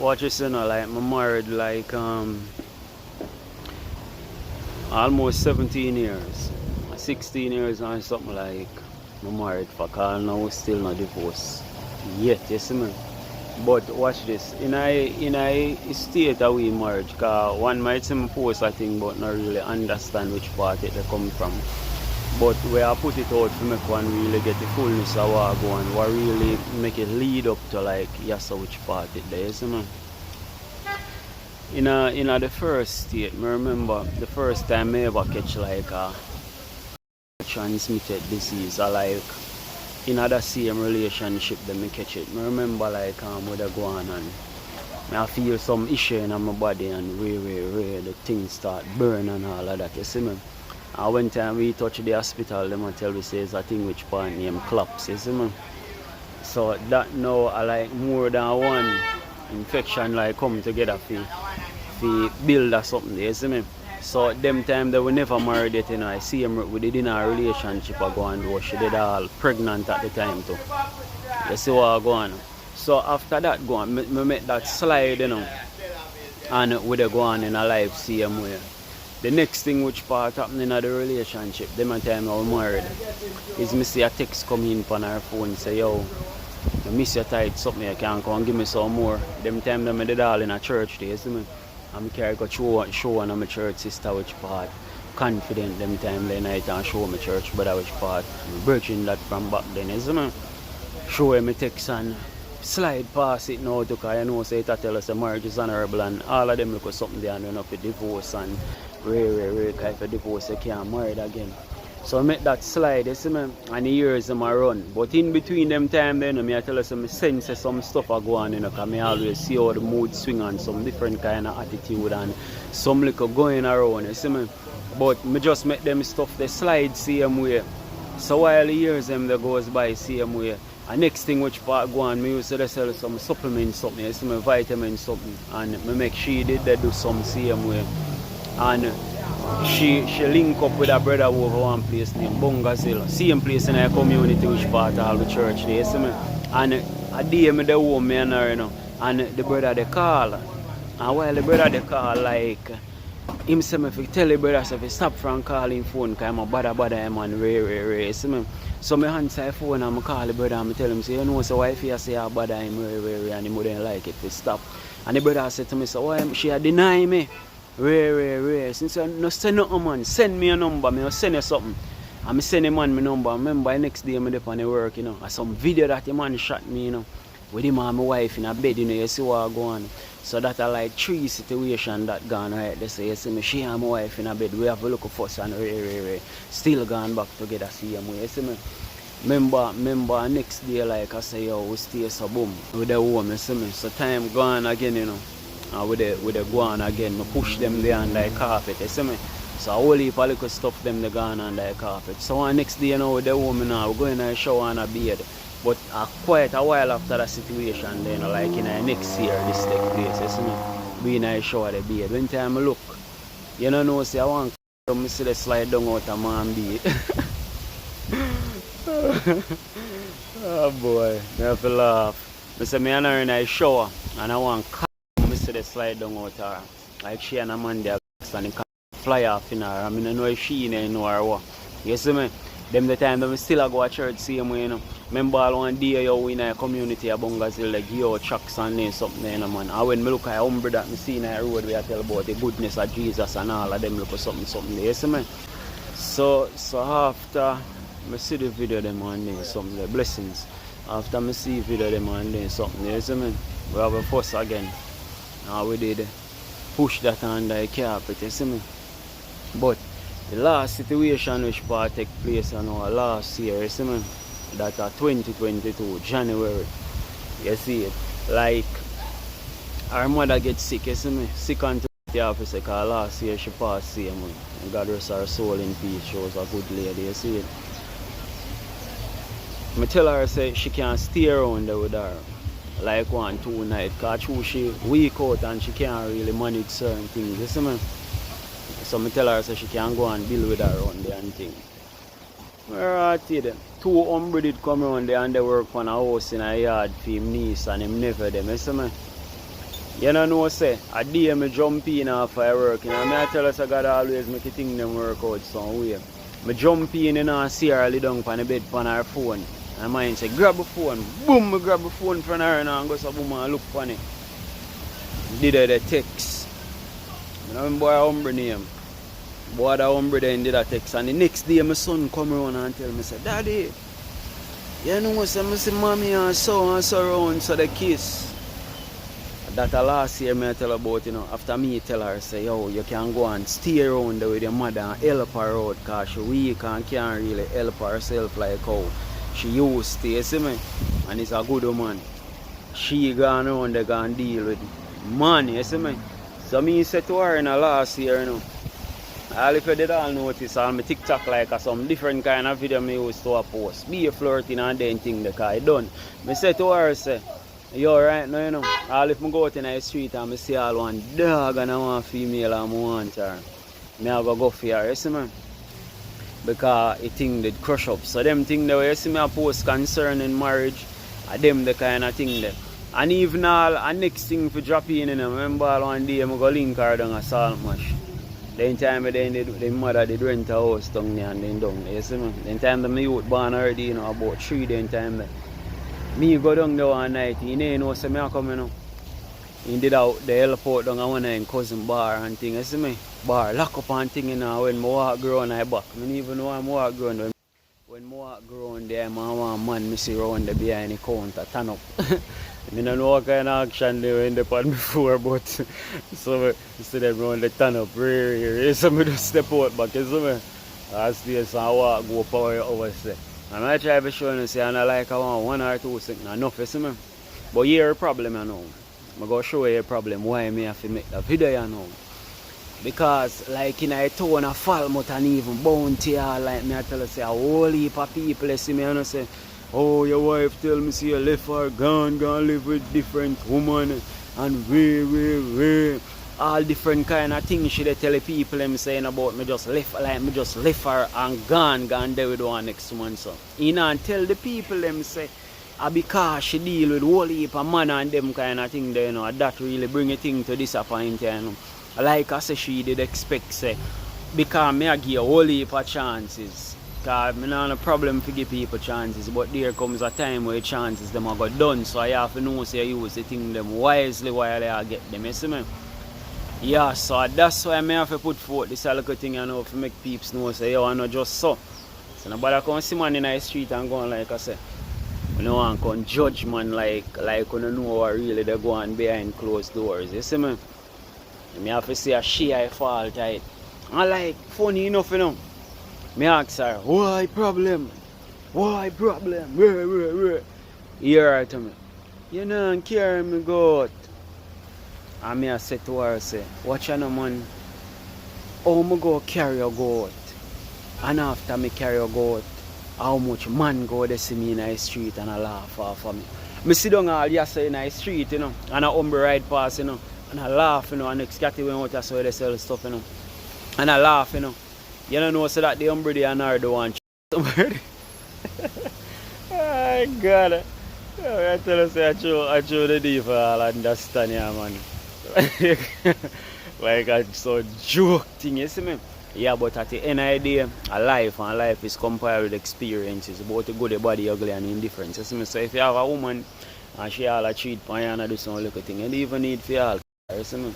Watch this, you know, like, I'm married like almost 17 years. 16 years or something like I'm married for call now we still not divorced yet, you see me? But watch this, in a state of we marriage, cause one might see me post a thing but not really understand which part it they come from. But where I put it out for make one really get the fullness of what go on, what really make it lead up to like yes which part it there, you see me? In the first state, I remember the first time I ever catch like a transmitted disease or like in the same relationship that me catch it. I remember like with a go on and I feel some issue in my body and way the things start burn and all of that, you see me? And one time we touch the hospital, them tell me say it's a thing which part name collapse, you see me? So that now I like more than one infection like come together for build or something, you see me? So them time they were never married yet, you know, I see him we did in a relationship I go and she did all pregnant at the time too. You see what I go on. So after that go on, me make that slide, you know, and we go on in a life same way. The next thing which part happened in the relationship, them time I was married, is me see a text come in on her phone say, yo, I miss your tight something you can come and give me some more. Them time them did all in a church there, you see me? And I carry go show one of my church sister which part. Confident them time the night and show my church brother which part. I'm virgin that from back then, you see me? Show him my text and slide past it now because you know say it tell us the marriage is honorable and all of them look at something there and end up with divorce and rare kind of divorce you can't marry again. So I make that slide, you see me, and the years them a run. But in between them time then, I tell you some sense some stuff are go on, you know, because I always see how the mood swing and some different kind of attitude and some little going around, you see me. But I just make them stuff they slide same way. So while the years them they goes by same way. And next thing which part go on, I used to sell some supplements something, you see me, vitamins something, and I make she did they do some same way. And she link up with her brother over one place named Bongazil. Same place in her community which part of the church there, you see me? And a day me the home me and her, you know, and the brother they call. And while the brother they call, like him say me if you tell the brother so if you stop from calling phone because I'm a bother him and rare, you see me? So I answer the phone and I call the brother and I tell him, say, you know, so why if you say I bother him rare and he wouldn't like it to stop. And the brother said to me, so why she deny me? Rare. Since I no send nothing, man, send me a number, I'll send you something. And I send him man my number. I remember the next day I'm up on the work, you know. And some video that the man shot me, you know, with him and my wife in a bed, you know, you see what I go on. So that are like 3 situations that gone right. They say, you see me, she and my wife in a bed, we have a look of us and rare. Still gone back together, see him, you see me. Remember next day, like I say, yo, we stay so boom with the home, you see me. So time gone again, you know. And with the go on again, I push them there on the carpet, you see me? So I whole heap of little stuff them they gone on the carpet. So on next day, you know, with the woman now, we're going in a shower and a bed. But quite a while after that situation, then, like in the next year, this take place, you see me? We in a shower the bed. When time I look, you know, say I want to see the slide down out of man bed. Oh boy, I have to laugh. I say me and her in a shower and I want to the slide down out her. Like she and a man there and it can fly off in her. I mean I know if she know her what. You see me? Them the time that we still go to church same way, you know. Remember all one day you in a community of Bongazil like give tracks and something, you know, man. And when I look at umbre that I see in the road where I tell about the goodness of Jesus and all of them look for something there, you see me? So after I see the video them and then something the blessings. After I see the video them and then something, you see me? We have a fuss again. We did push that on the carpet, you see me? But the last situation which part take place last year, you see me? That 2022, January, you see it? Like, our mother gets sick, you see me? Sick unto the office because last year she passed same way. God rest her soul in peace, she was a good lady, you see it? I tell her say she can't stay around there with her. Like 1-2 nights because she weak out and she can't really manage certain things, you see me? So I tell her so she can go and deal with her around there and things. Where I tell them, 2 hombres did come around there and they work on a house in a yard for him niece and him never them, you see me? You know say, a day me jump in after I work. You know, I tell us I God always make a thing them work out some way. Me jump in and I see her lay down on the bed on her phone. And mine say, grab the phone. Boom, me grab the phone from her and go so boom and look for it. Did her the text. You know boy hombre name. Boy that hombre then did a text. And the next day my son come around and tell me, say, Daddy, you know say me see mommy and so around so they kiss. That last year me I tell about, you know, after me tell her, say, yo, you can go and stay around there with your mother and help her out because she weak and can't really help herself like how she used to, you see me? And it's a good woman. She gone around there and deal with money, you see me? So me said to her in the last year, you know, all if you did all notice on my TikTok like some different kind of video me used to post. Be a flirting and then thing the car done. Me said to her, say, yo, right now, you know, all if I go out in the street and I see all one dog and I want female and I want her, I go for her, you see me? Because it thing did crush up. So them thing that you see me a post concerning marriage, them the kind of thing that. And even all, and next thing for drop in, you know, remember one day I go link her down a salt mash. Then time the mother did rent a house down there and then down there, you see me? Then time the youth born already, you know, about 3 then time that. Me go down there one night, he didn't know say me a come, you know. He did out the help out down one night in cousin bar and thing, you see me? Bar lock up and thing, you know, when I walk around I back. I don't even know I'm walk around. When I walk around there, I want man me see around there behind the counter, turn up. I don't know what kind of action they were in the pan before, but so I see them around the turn up, really. So I just step out back, you see me? I stay so I walk, go power over there. And I try to show you, say, and I like I want 1 or 2 seconds, enough, you see me? But here a problem, you know. I'm going to show you a problem why I have to make the video, you know. Because, like, in a town of Falmouth and even Bounty, like me, I tell you, say, a whole heap of people, you see me, and I say, oh, your wife tell me, see, you left her, gone live with different women, and way. All different kind of things she they tell the people them saying about me just left her and gone there with one next month. So you know and tell the people them say because she deal with whole heap of man and them kind of thing there, you know, that really bring a thing to disappoint, you know. Like I say she did expect say because me I give a whole heap of chances. Because I not a problem to give people chances, but there comes a time where chances them are got done. So I have to know say you use the thing them wisely while they are get them, you see me? Yeah, so that's why I have to put forth this little thing, you know, to make people know, say, yo, I know just so. So nobody come see man in the street and go on like I say. You know, and come judge man like you know what really they go on behind closed doors. You see me? I have to say a she I fault, right? And like, funny enough, you know, I ask her, why problem? Why problem? Where? Hear her to me. You know, carry me go out. And I say to her, say, watch out, man. How I go carry a goat? And after me carry a goat, how much man go to see me in the street and I laugh off of me. I sit down all yesterday in the street, you know, and I humble ride past, you know, and I laugh, you know, and next cat went out, I saw they sell stuff, you know. And I laugh, you know. You don't know, so that the humble they are the one somebody. Oh, God. I tell you, say, I show the deep all understand, yeah, man. Like a so joke thing, you see me? Yeah, but at the end of the day, a life and life is compared with experiences about the good, the body, ugly and indifference. You see me? So if you have a woman and she all a treat for you and do some little thing, you don't even need for all. You see me?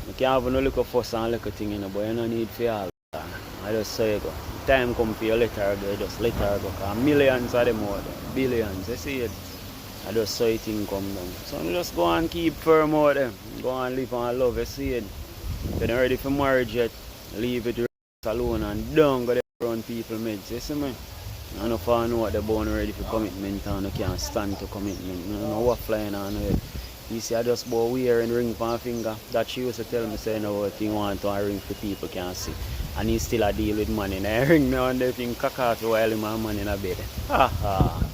You can't have no little fuss and little thing, you know, but you don't need for all. I just say you go. Time come for you, let her go, just let her go. Because millions of them out there, billions, you see it? I just saw it thing come down. So you just go and keep firm out there. Go and live and love, you see it. If you're not ready for marriage yet, leave it alone and don't go there around people meds, you see me? I don't know if know what they're born ready for commitment and you can't stand to commitment. I don't know what flying on it. You see, I just bought wear and ring for my finger. That she used to tell me, say, you know what you want to ring for people can't see. And he still a deal with money. And I ring now and they think cock off while my money in a bed. Ha ha.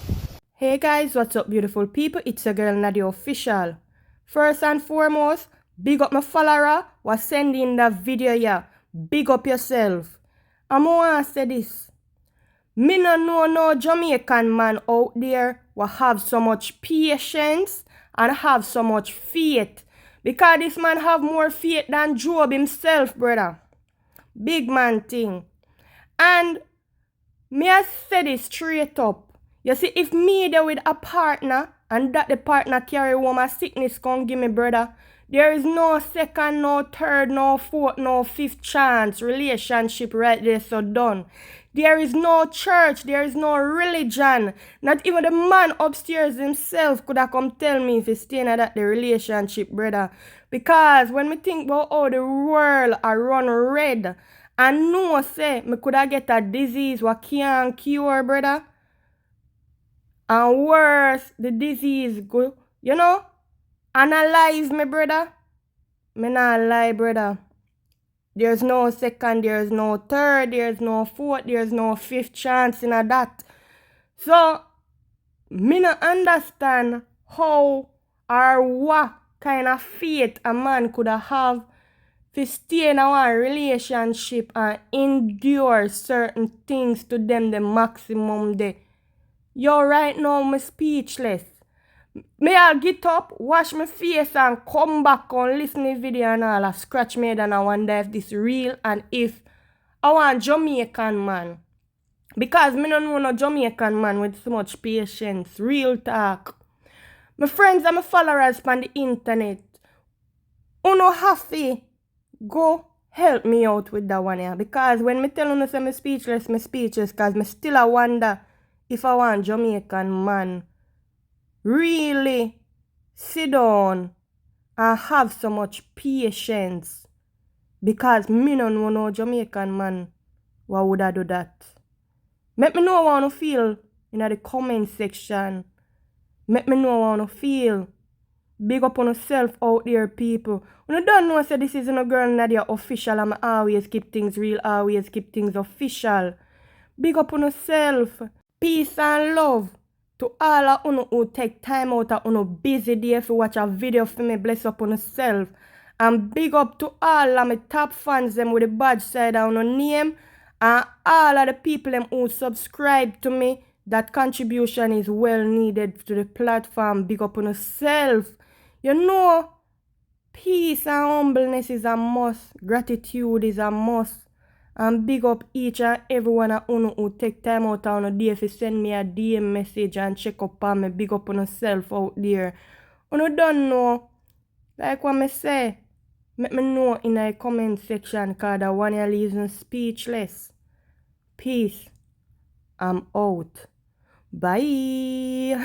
Hey guys, what's up beautiful people? It's your girl Nadia Official. First and foremost, big up my follower was sending the video here. Big up yourself. I'm gonna say this. Me no know no Jamaican man out there will have so much patience and have so much faith Because this man have more faith than Job himself, brother. Big man thing. And me I say this straight up. You see, if me there with a partner and that the partner carry home a sickness come give me, brother, there is no second, no third, no fourth, no fifth chance relationship right there so done. There is no church, there is no religion. Not even the man upstairs himself could have come tell me if he's staying at that the relationship, brother. Because when me think about how the world are run red, and no say me could have get a disease what can't cure, brother. And worse, the disease go, analyze me, brother. Me not lie, brother. There's no second, there's no third, there's no fourth, there's no fifth chance in a that. So, me not understand how or what kind of faith a man could have to stay in a relationship and endure certain things to them the maximum day. Yo, right now, I'm speechless. May I get up, wash my face and come back and listen to the video and all. I scratch my head and I wonder if this real and if I want Jamaican man. Because me don't know no Jamaican man with so much patience. Real talk. My friends and my followers on the internet, uno have to go help me out with that one here. Because when me tell you say me speechless because me still I wonder if I want Jamaican man really sit down and have so much patience. Because me no know no Jamaican man why would I do that. Make me know how you feel in the comment section. Make me know how you feel. Big up on yourself out there, people. When you don't know, say this is no girl Nadia official. I'm always keep things real, always keep things official. Big up on yourself. Peace and love to all of you who take time out of your busy day to watch a video for me. Bless up on yourself. And big up to all of my top fans them with the badge side on your name. And all of the people them who subscribe to me. That contribution is well needed to the platform. Big up on yourself. You know, peace and humbleness is a must. Gratitude is a must. And big up each and every one of you who take time out on a day to send me a DM message and check up on me. Big up on yourself out there. You don't know, like what I say, let me know in the comment section because the one you leaves me speechless. Peace. I'm out. Bye.